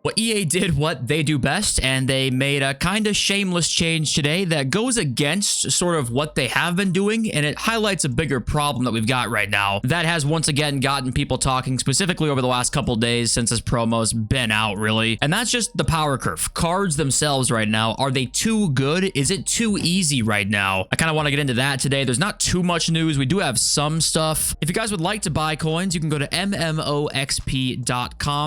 Well, EA did what they do best, and they made a kind of shameless change today that goes against sort of what they have been doing, and it highlights a bigger problem that we've got right now that has once again gotten people talking specifically over the last couple days since this promo's been out, really. And that's just the power curve. Cards themselves right now, are they too good? Is it too easy right now? I kind of want to get into that today. There's not too much news. We do have some stuff. If you guys would like to buy coins, you can go to mmoxp.com.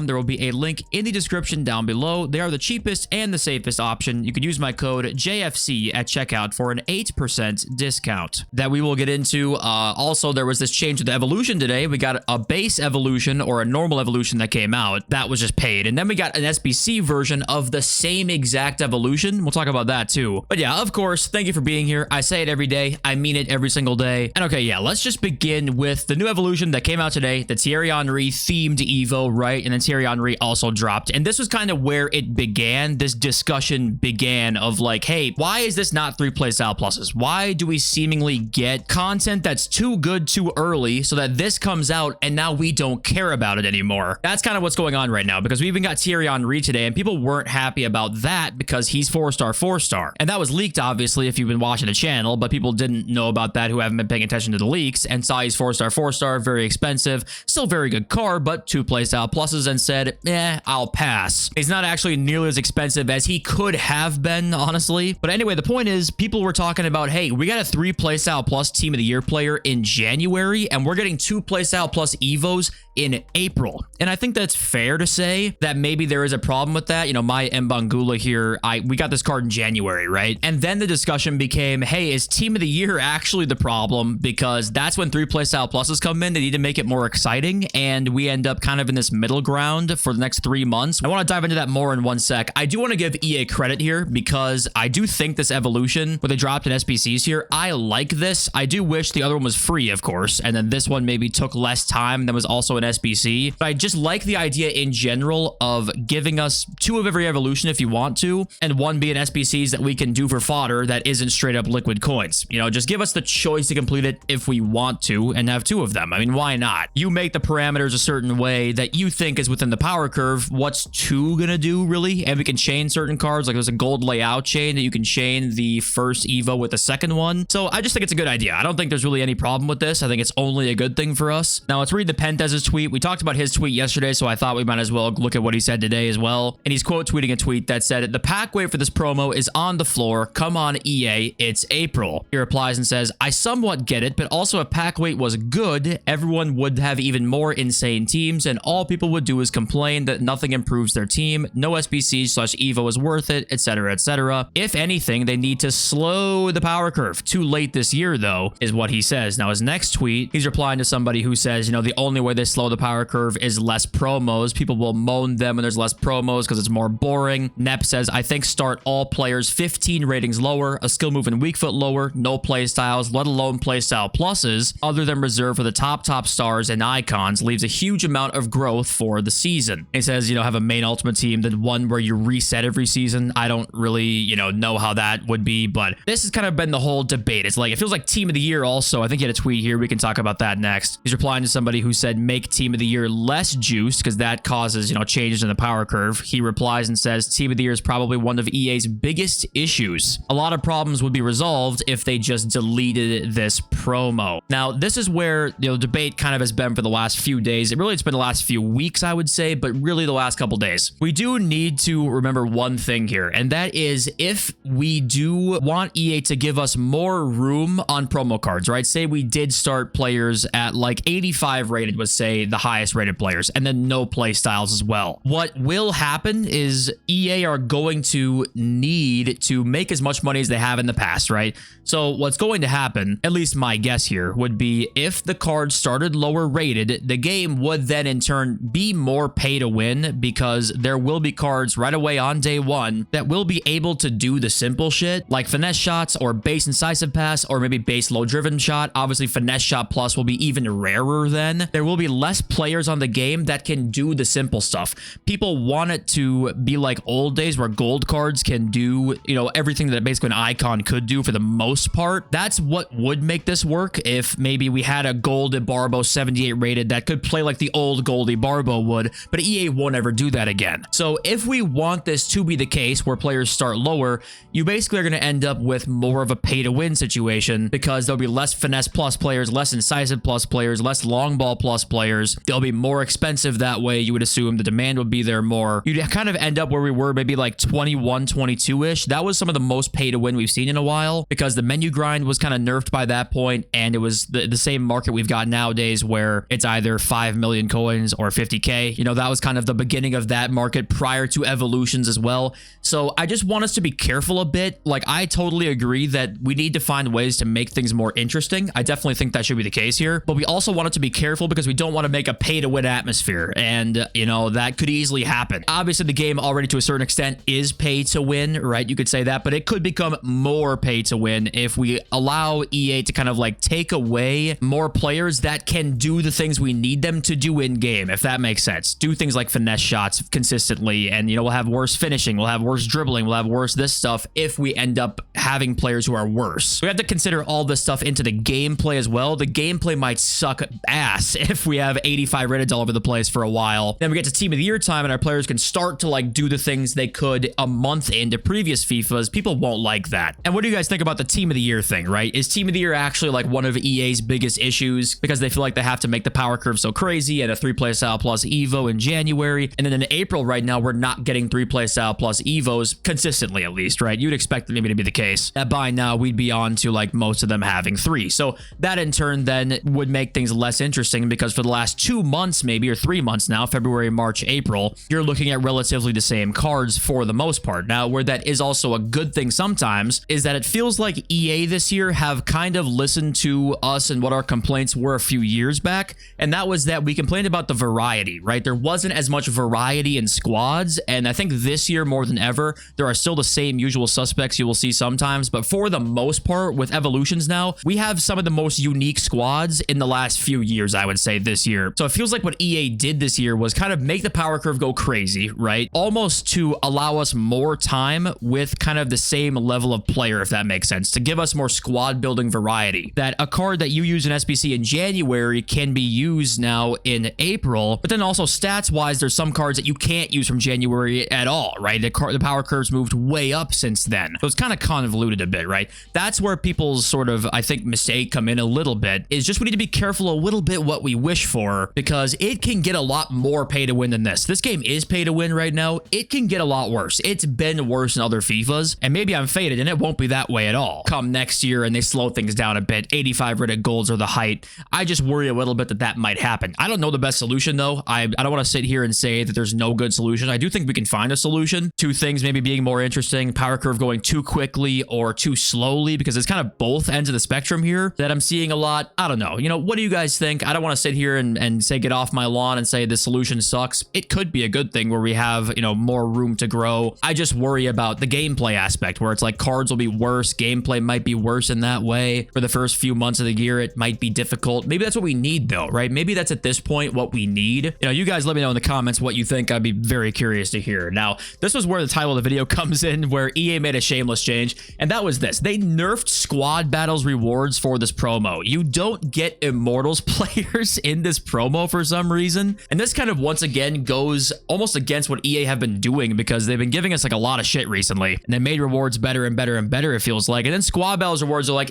There will be a link in the description down below. They are the cheapest and the safest option. You can use my code JFC at checkout for an 8% discount that we will get into. Also, there was this change to the evolution today. We got a base evolution or a normal evolution that came out. That was just paid. And then we got an SBC version of the same exact evolution. We'll talk about that too. But yeah, of course, thank you for being here. I say it every day. I mean it every single day. And okay, yeah, let's just begin with the new evolution that came out today, the Thierry Henry themed EVO, right? And then Thierry Henry also dropped. And this was kind of where it began. This discussion began of like, hey, why is this not 3 playstyle pluses? Why do we seemingly get content that's too good too early so that this comes out and now we don't care about it anymore? That's kind of what's going on right now, because we even got Thierry Henry today and people weren't happy about that because he's 4-star, 4-star. And that was leaked, obviously, if you've been watching the channel, but people didn't know about that who haven't been paying attention to the leaks and saw he's 4-star, 4-star, very expensive, still very good card, but 2 playstyle pluses, and said, I'll pass. He's not actually nearly as expensive as he could have been, honestly. But anyway, the point is, people were talking about, hey, we got a 3 playstyle plus team of the year player in January, and we're getting 2 playstyle plus EVOs in April. And I think that's fair to say that maybe there is a problem with that. You know, my Mbangula here, we got this card in January, right? And then the discussion became, hey, is team of the year actually the problem? Because that's when 3 playstyle pluses come in. They need to make it more exciting, and we end up kind of in this middle ground for the next 3 months. I want to dive into that more in one sec. I do want to give EA credit here because I do think this evolution where they dropped in SBCs here, I like this. I do wish the other one was free, of course, and then this one maybe took less time than was also an SBC. But I just like the idea in general of giving us 2 of every evolution if you want to, and 1 being SBCs that we can do for fodder that isn't straight up liquid coins. You know, just give us the choice to complete it if we want to and have 2 of them. I mean, why not? You make the parameters a certain way that you think is within the power curve. What's 2 gonna do, really? And we can chain certain cards. Like there's a gold layout chain that you can chain the first EVO with the second one. So I just think it's a good idea. I don't think there's really any problem with this. I think it's only a good thing for us. Now let's read the Pentez's tweet. We talked about his tweet yesterday, so I thought we might as well look at what he said today as well. And he's quote tweeting a tweet that said, "The pack weight for this promo is on the floor. Come on, EA, it's April." He replies and says, "I somewhat get it, but also if pack weight was good, everyone would have even more insane teams, and all people would do is complain that nothing improves their team. No SBC/EVO is worth it, etc., etc. If anything, they need to slow the power curve. Too late this year, though," is what he says. Now, his next tweet, he's replying to somebody who says, you know, the only way they slow the power curve is less promos. People will moan them when there's less promos because it's more boring. Nep says, "I think start all players 15 ratings lower, a skill move and weak foot lower, no play styles, let alone playstyle pluses, other than reserved for the top stars and icons, leaves a huge amount of growth for the season." He says, you know, have a main ultimate team, then one where you reset every season. I don't really, you know how that would be, but this has kind of been the whole debate. It's like, it feels like team of the year also. I think he had a tweet here. We can talk about that next. He's replying to somebody who said, make team of the year less juiced because that causes, you know, changes in the power curve. He replies and says, team of the year is probably one of EA's biggest issues. A lot of problems would be resolved if they just deleted this promo. Now, this is where, you know, debate kind of has been for the last few days. It's been the last few weeks, I would say, but really the last couple days. We do need to remember one thing here, and that is if we do want EA to give us more room on promo cards, right? Say we did start players at like 85 rated was, say, the highest rated players, and then no play styles as well. What will happen is EA are going to need to make as much money as they have in the past, right? So what's going to happen, at least my guess here, would be if the card started lower rated, the game would then in turn be more pay to win because there will be cards right away on day one that will be able to do the simple shit like finesse shots or base incisive pass or maybe base low driven shot. Obviously finesse shot plus will be even rarer then. There will be less players on the game that can do the simple stuff. People want it to be like old days where gold cards can do, you know, everything that basically an icon could do for the most part. That's what would make this work if maybe we had a gold Barbo 78 rated that could play like the old Goldie Barbo would, but EA won't ever do that that again. So if we want this to be the case where players start lower, you basically are going to end up with more of a pay to win situation because there'll be less finesse plus players, less incisive plus players, less long ball plus players. They'll be more expensive that way. You would assume the demand would be there more. You'd kind of end up where we were maybe like 21, 22-ish. That was some of the most pay to win we've seen in a while because the menu grind was kind of nerfed by that point, and it was the same market we've got nowadays where it's either 5 million coins or 50k. You know, that was kind of the beginning of that market prior to evolutions as well. So I just want us to be careful a bit. Like, I totally agree that we need to find ways to make things more interesting. I definitely think that should be the case here, but we also want it to be careful because we don't want to make a pay to win atmosphere, and you know, that could easily happen. Obviously the game already to a certain extent is pay to win, right? You could say that, but it could become more pay to win if we allow EA to kind of like take away more players that can do the things we need them to do in game, if that makes sense. Do things like finesse shots consistently, and you know, we'll have worse finishing, we'll have worse dribbling, we'll have worse this stuff if we end up having players who are worse. We have to consider all this stuff into the gameplay as well. The gameplay might suck ass if we have 85 Reddits all over the place for a while. Then we get to Team of the Year time and our players can start to like do the things they could a month into previous FIFAs. People won't like that. And what do you guys think about the Team of the Year thing, right? Is Team of the Year actually like one of EA's biggest issues because they feel like they have to make the power curve so crazy and a 3-play style plus EVO in January, and then in April right now we're not getting 3-play style plus EVOs consistently, at least, right? You'd expect maybe to be the case that by now we'd be on to like most of them having 3. So that in turn then would make things less interesting because for the last 2 months maybe, or 3 months now, February, March, April, you're looking at relatively the same cards for the most part. Now, where that is also a good thing sometimes is that it feels like EA this year have kind of listened to us and what our complaints were a few years back, and that was that we complained about the variety, right? There wasn't as much variety in squads, and I think this year more than ever, there are still the same usual suspects you will see sometimes, but for the most part, with evolutions now, we have some of the most unique squads in the last few years, I would say, this year. So it feels like what EA did this year was kind of make the power curve go crazy, right? Almost to allow us more time with kind of the same level of player, if that makes sense, to give us more squad building variety. That a card that you use in SBC in January can be used now in April, but then also stats wise, there's some cards that you can't use from January at all, right? The power curves moved way up since then. So it's kind of convoluted a bit, right? That's where people's sort of, I think, mistake come in a little bit, is just we need to be careful a little bit what we wish for, because it can get a lot more pay to win than this. This game is pay to win right now. It can get a lot worse. It's been worse in other FIFAs, and maybe I'm faded and it won't be that way at all come next year and they slow things down a bit. 85 Reddit golds are the height. I just worry a little bit that that might happen. I don't know the best solution though. I don't want to sit here and say that there's no good solution. I do think we can find a solution to things maybe being more interesting, power curve going too quickly or too slowly, because it's kind of both ends of the spectrum here that I'm seeing a lot. I don't know. You know, what do you guys think? I don't want to sit here and say get off my lawn and say the solution sucks. It could be a good thing where we have, you know, more room to grow. I just worry about the gameplay aspect where it's like cards will be worse. Gameplay might be worse in that way. For the first few months of the year, it might be difficult. Maybe that's what we need though, right? Maybe that's at this point what we need. You know, you guys let me know in the comments what you think. I'd be very curious to hear. Now, this was where the title of the video comes in, where EA made a shameless change, and that was this. They nerfed squad battles rewards for this promo. You don't get Immortals players in this promo for some reason, and this kind of once again goes almost against what EA have been doing, because they've been giving us like a lot of shit recently, and they made rewards better and better and better, it feels like, and then squad battles rewards are like,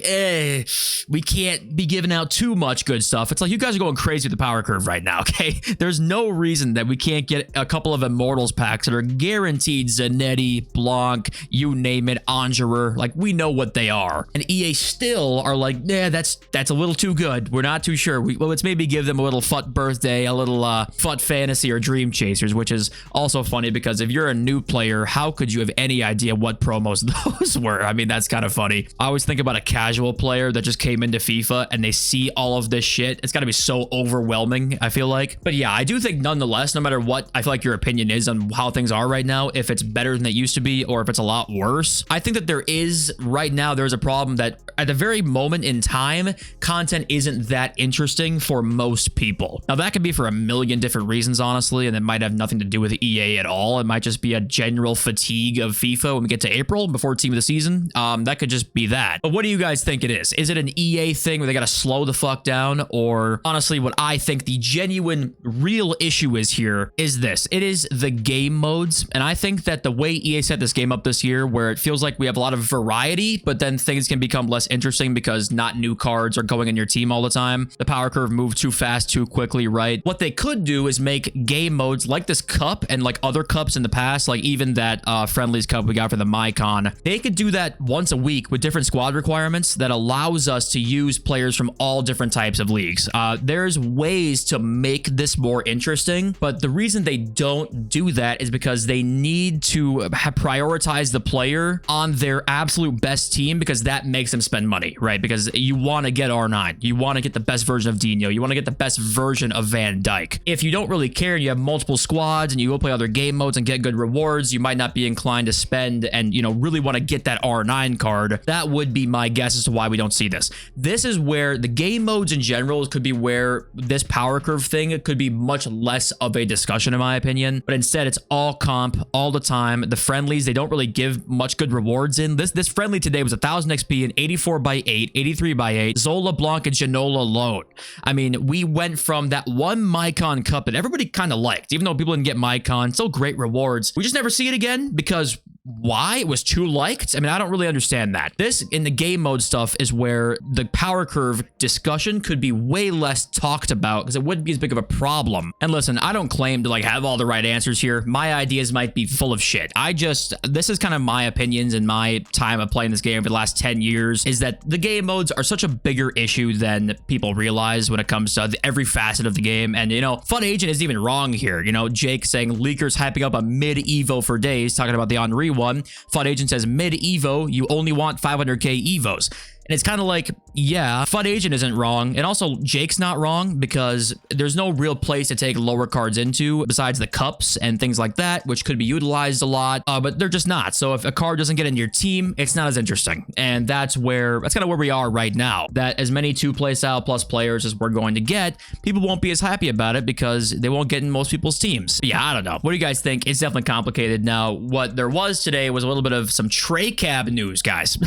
we can't be giving out too much good stuff. It's like, you guys are going crazy with the power curve right now, okay? There's no reason that we can't get a couple of Immortals packs that are guaranteed Zanetti, Blanc, you name it, Angerer. Like, we know what they are. And EA still are like, yeah, that's a little too good. We're not too sure. Well, let's maybe give them a little FUT birthday, a little FUT fantasy or dream chasers, which is also funny because if you're a new player, how could you have any idea what promos those were? I mean, that's kind of funny. I always think about a casual player that just came into FIFA and they see all of this shit. It's got to be so overwhelming, I feel like. But yeah, I do think nonetheless, no matter what I feel like your opinion is on how things are right now, if it's better than it used to be or if it's a lot worse, I think that there is right now, there's a problem that at the very moment in time, content isn't that interesting for most people. Now that could be for a million different reasons, honestly, and it might have nothing to do with EA at all. It might just be a general fatigue of FIFA when we get to April before team of the season. That could just be that. But what do you guys think it is? Is it an EA thing where they got to slow the fuck down? Or honestly, what I think the genuine real issue is here is this. this. It is the game modes. And I think that the way EA set this game up this year, where it feels like we have a lot of variety, but then things can become less interesting because not new cards are going in your team all the time. The power curve moved too fast, too quickly, right? What they could do is make game modes like this cup and like other cups in the past, like even that Friendlies Cup we got for the Mycon. They could do that once a week with different squad requirements that allows us to use players from all different types of leagues. There's ways to make this more interesting, but the reason they don't do that is because they need to prioritize the player on their absolute best team, because that makes them spend money, right? Because you want to get R9. You want to get the best version of Dino. You want to get the best version of Van Dyke. If you don't really care and you have multiple squads and you go play other game modes and get good rewards, you might not be inclined to spend and, you know, really want to get that R9 card. That would be my guess as to why we don't see this. This is where the game modes in general could be where this power curve thing could be much less of a discussion, in my opinion. But instead, it's all comp all the time. The friendlies, they don't really give much good rewards in. This friendly today was 1000 XP and 84 by 8, 83 by 8, Zola, Blanc, and Janola alone. I mean, we went from that one Mycon Cup that everybody kind of liked, even though people didn't get Mycon, still great rewards. We just never see it again because why? It was too liked? I mean, I don't really understand that. This in the game mode stuff is where the power curve discussion could be way less talked about because it wouldn't be as big of a problem. And listen, I don't claim to like have all the right answers here. My ideas might be full of shit. This is kind of my opinions and my time of playing this game for the last 10 years is that the game modes are such a bigger issue than people realize when it comes to every facet of the game. And, you know, Fun Agent isn't even wrong here. You know, Jake saying leakers hyping up a mid Evo for days, talking about the Henri one. Fun Agent says mid Evo, you only want 500k Evos. And it's kind of like, yeah, Fun Agent isn't wrong. And also, Jake's not wrong because there's no real place to take lower cards into besides the cups and things like that, which could be utilized a lot, but they're just not. So if a card doesn't get into your team, it's not as interesting. And that's kind of where we are right now. That as many 2 playstyle plus players as we're going to get, people won't be as happy about it because they won't get in most people's teams. But yeah, I don't know. What do you guys think? It's definitely complicated. Now, what there was today was a little bit of some tray cab news, guys.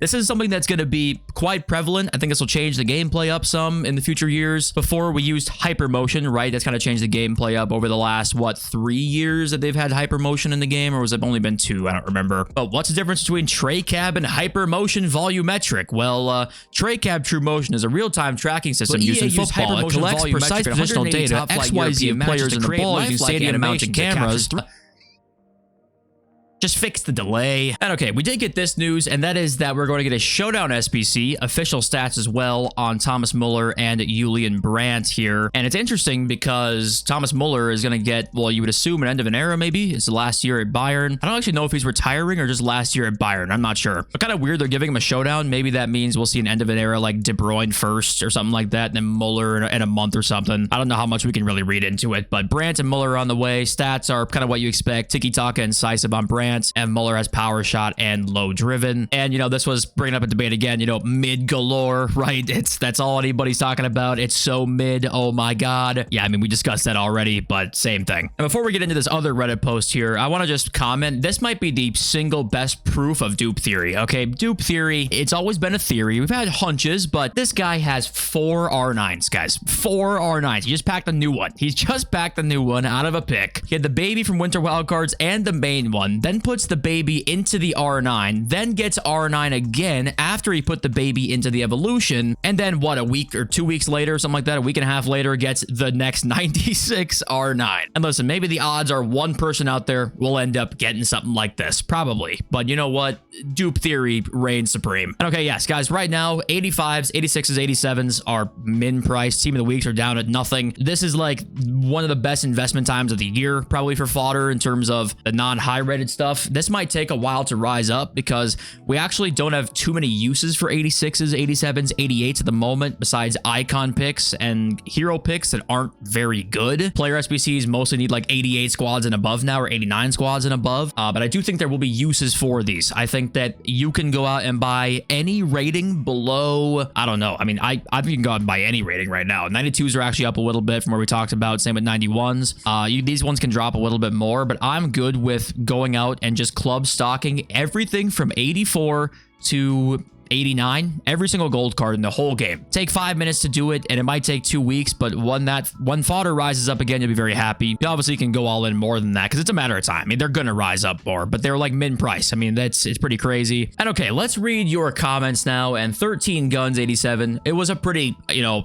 This is something that's going to be quite prevalent. I think this will change the gameplay up some in the future years. Before we used hyper motion, right? That's kind of changed the gameplay up over the last, what, 3 years that they've had hyper motion in the game, or was it only been 2? I don't remember. But what's the difference between tray cab and hyper motion volumetric? Well, tray cab true motion is a real-time tracking system used in football. It collects precise positional data, XYZ of players in the ball using stadium-mounted cameras. Just fix the delay. And okay, we did get this news, and that is that we're going to get a Showdown SBC, official stats as well, on Thomas Muller and Julian Brandt here. And it's interesting because Thomas Muller is going to get, well, you would assume an end of an era, maybe. It's the last year at Bayern. I don't actually know if he's retiring or just last year at Bayern. I'm not sure. But kind of weird they're giving him a Showdown. Maybe that means we'll see an end of an era like De Bruyne first or something like that, and then Muller in a month or something. I don't know how much we can really read into it, but Brandt and Muller are on the way. Stats are kind of what you expect. Tiki-taka and incisive on Brandt. And Muller has power shot and low driven. And, you know, this was bringing up a debate again, you know, mid galore, right? That's all anybody's talking about. It's so mid. Oh my God. Yeah, I mean, we discussed that already, but same thing. And before we get into this other Reddit post here, I want to just comment. This might be the single best proof of dupe theory. Okay, dupe theory. It's always been a theory. We've had hunches, but this guy has 4 R9s, guys. 4 R9s. He just packed a new one. He's just packed a new one out of a pick. He had the baby from Winter Wildcards and the main one, then puts the baby into the R9, then gets R9 again after he put the baby into the evolution, and then what, a week or 2 weeks later, something like that, a week and a half later, gets the next 96 R9. And listen, maybe the odds are one person out there will end up getting something like this, probably, but you know what, dupe theory reigns supreme. And okay, yes, guys, right now 85s, 86s, 87s are min price. Team of the weeks are down at nothing. This is like one of the best investment times of the year, probably for fodder in terms of the non-high rated stuff. This might take a while to rise up because we actually don't have too many uses for 86s, 87s, 88s at the moment besides icon picks and hero picks that aren't very good. Player SBCs mostly need like 88 squads and above now, or 89 squads and above, but I do think there will be uses for these. I think that you can go out and buy any rating below, I don't know, I mean, I think you can go out and buy any rating right now. 92s are actually up a little bit from where we talked about, same with 91s. These ones can drop a little bit more, but I'm good with going out and just club stocking everything from 84 to 89, every single gold card in the whole game. Take 5 minutes to do it, and it might take 2 weeks, but when fodder rises up again, you'll be very happy. You obviously can go all in more than that because it's a matter of time. I mean, they're gonna rise up more, but they're like min price. I mean, it's pretty crazy. And okay, let's read your comments now. And 13 Guns 87, it was a pretty,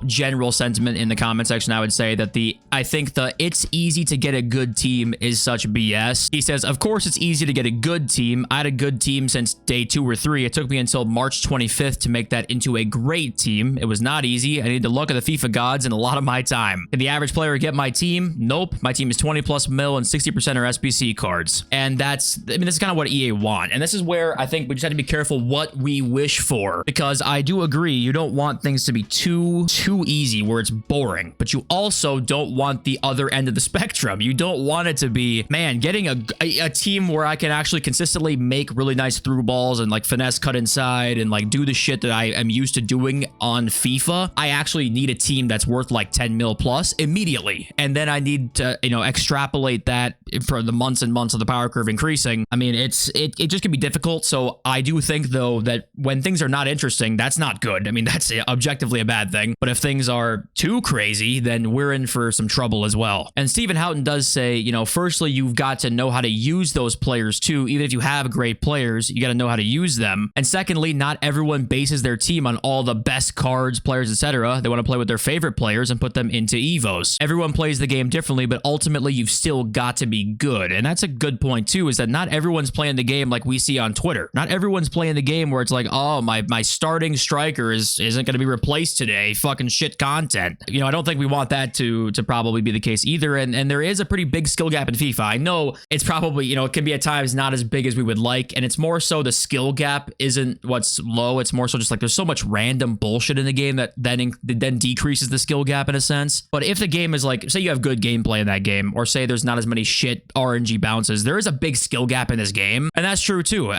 general sentiment in the comment section. I would say that I think it's easy to get a good team is such BS. He says, of course it's easy to get a good team. I had a good team since day 2 or 3. It took me until March 25th to make that into a great team. It was not easy. I need to look at the FIFA gods and a lot of my time. Can the average player get my team? Nope. My team is 20 plus mil and 60% are SBC cards. And this is kind of what EA want. And this is where I think we just have to be careful what we wish for, because I do agree you don't want things to be too easy where it's boring, but you also don't want the other end of the spectrum. You don't want it to be, man, getting a team where I can actually consistently make really nice through balls and like finesse cut inside and like do the shit that I am used to doing on FIFA. I actually need a team that's worth like 10 mil plus immediately. And then I need to, extrapolate that for the months and months of the power curve increasing. I mean, it just can be difficult. So I do think though that when things are not interesting, that's not good. I mean, that's objectively a bad thing. But if things are too crazy, then we're in for some trouble as well. And Stephen Houghton does say, firstly, you've got to know how to use those players too. Even if you have great players, you got to know how to use them. And secondly, not everyone bases their team on all the best cards, players, etc. They want to play with their favorite players and put them into EVOs. Everyone plays the game differently, but ultimately you've still got to be good. And that's a good point too, is that not everyone's playing the game like we see on Twitter. Not everyone's playing the game where it's like, oh, my starting striker isn't going to be replaced today. Fucking shit content. I don't think we want that to probably be the case either. And there is a pretty big skill gap in FIFA. I know it's probably, it can be at times not as big as we would like. And it's more so the skill gap isn't what's low. It's more so just like there's so much random bullshit in the game that then decreases the skill gap in a sense. But if the game is like, say you have good gameplay in that game, or say there's not as many shit RNG bounces, there is a big skill gap in this game. And that's true too.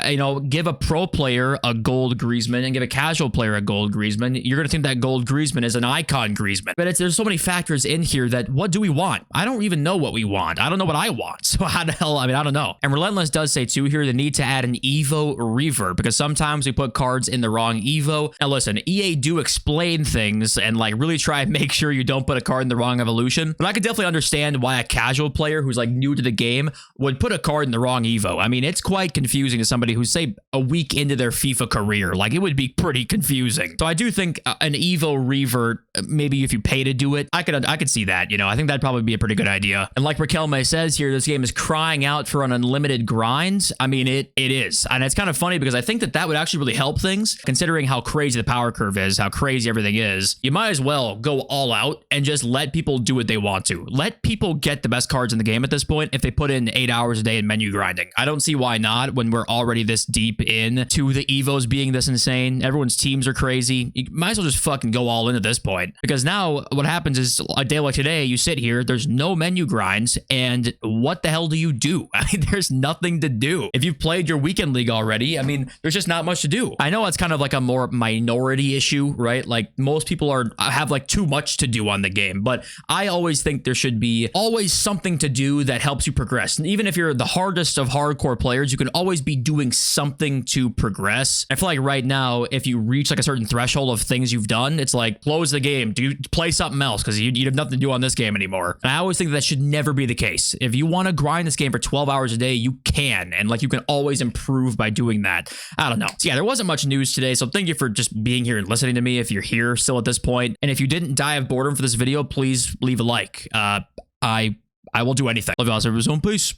Give a pro player a gold Griezmann and give a casual player a gold Griezmann. You're going to think that gold Griezmann is an icon Griezmann. But there's so many factors in here that what do we want? I don't even know what we want. I don't know what I want. So how the hell, I don't know. And Relentless does say too here, the need to add an EVO reverb, because sometimes we put cards in the wrong EVO. Now listen, EA do explain things and like really try and make sure you don't put a card in the wrong evolution. But I could definitely understand why a casual player who's like new to the game would put a card in the wrong EVO. I mean, it's quite confusing to somebody who's say a week into their FIFA career. Like it would be pretty confusing. So I do think an EVO revert, maybe if you pay to do it, I could see that. I think that'd probably be a pretty good idea. And like Raquel May says here, this game is crying out for an unlimited grind. I mean, it is. And it's kind of funny because I think that would actually really help things, considering how crazy the power curve is, how crazy everything is. You might as well go all out and just let people do what they want to. Let people get the best cards in the game at this point if they put in 8 hours a day in menu grinding. I don't see why not when we're already this deep into the EVOs being this insane. Everyone's teams are crazy. You might as well just fucking go all in at this point, because now what happens is a day like today, you sit here, there's no menu grinds, and what the hell do you do? I mean, there's nothing to do. If you've played your weekend league already, I mean, there's just not much to do. I know it's kind of like a more minority issue, right? Like most people have like too much to do on the game, but I always think there should be always something to do that helps you progress. And even if you're the hardest of hardcore players, you can always be doing something to progress. I feel like right now, if you reach like a certain threshold of things you've done, it's like close the game, play something else, because you have nothing to do on this game anymore. And I always think that should never be the case. If you want to grind this game for 12 hours a day, you can, and like you can always improve by doing that. I don't know. So yeah, there wasn't much news today, so thank you for just being here and listening to me if you're here still at this point. And if you didn't die of boredom for this video, please leave a like. I will do anything. Love y'all, everyone. Peace.